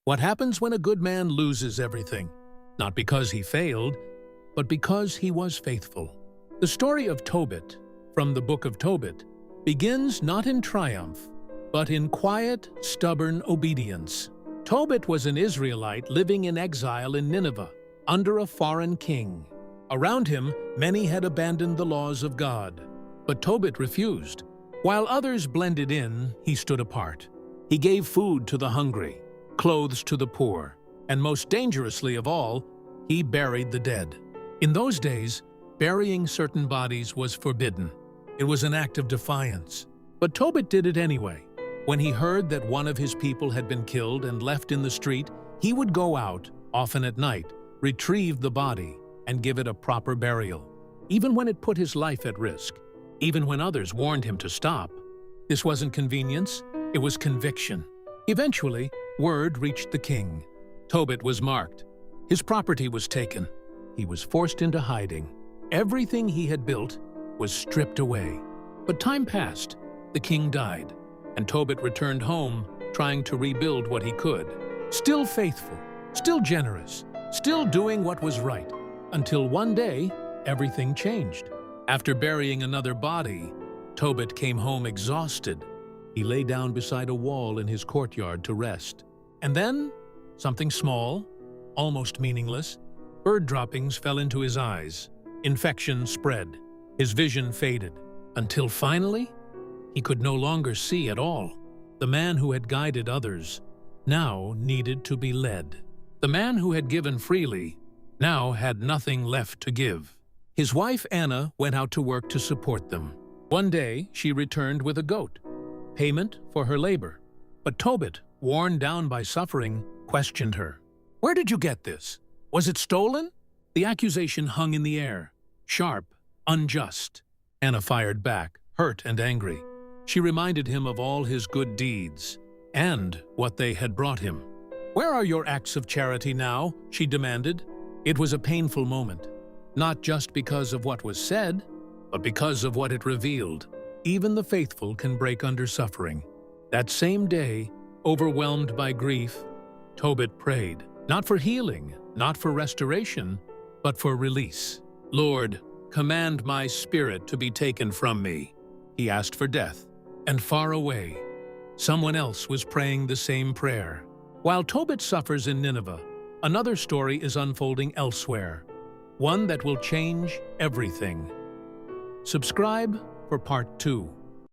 What happens when a good man loses everything? Not because he failed, but because he was faithful. The story of Tobit, from the book of Tobit, begins not in triumph, but in quiet, stubborn obedience. Tobit was an Israelite living in exile in Nineveh, under a foreign king. Around him, many had abandoned the laws of God. But Tobit refused. While others blended in, he stood apart. He gave food to the hungry, clothes to the poor, and most dangerously of all, he buried the dead. In those days, burying certain bodies was forbidden. It was an act of defiance. But Tobit did it anyway. When he heard that one of his people had been killed and left in the street, he would go out, often at night, retrieve the body, and give it a proper burial, even when it put his life at risk, even when others warned him to stop. This wasn't convenience, it was conviction. Eventually, word reached the king. Tobit was marked. His property was taken. He was forced into hiding. Everything he had built was stripped away. But time passed. The king died, and Tobit returned home, trying to rebuild what he could. Still faithful, still generous, still doing what was right, until one day, everything changed. After burying another body, Tobit came home exhausted. He lay down beside a wall in his courtyard to rest. And then, something small, almost meaningless, bird droppings fell into his eyes. Infection spread. His vision faded, until finally, he could no longer see at all. The man who had guided others now needed to be led. The man who had given freely now had nothing left to give. His wife Anna went out to work to support them. One day, she returned with a goat, payment for her labor. But Tobit, worn down by suffering, questioned her. "Where did you get this? Was it stolen?" The accusation hung in the air, sharp, unjust. Anna fired back, hurt and angry. She reminded him of all his good deeds and what they had brought him. "Where are your acts of charity now?" she demanded. It was a painful moment, not just because of what was said, but because of what it revealed. Even the faithful can break under suffering. That same day, overwhelmed by grief, Tobit prayed, not for healing, not for restoration, but for release. "Lord, command my spirit to be taken from me." He asked for death, and far away, someone else was praying the same prayer. While Tobit suffers in Nineveh, another story is unfolding elsewhere, one that will change everything. Subscribe for Part 2.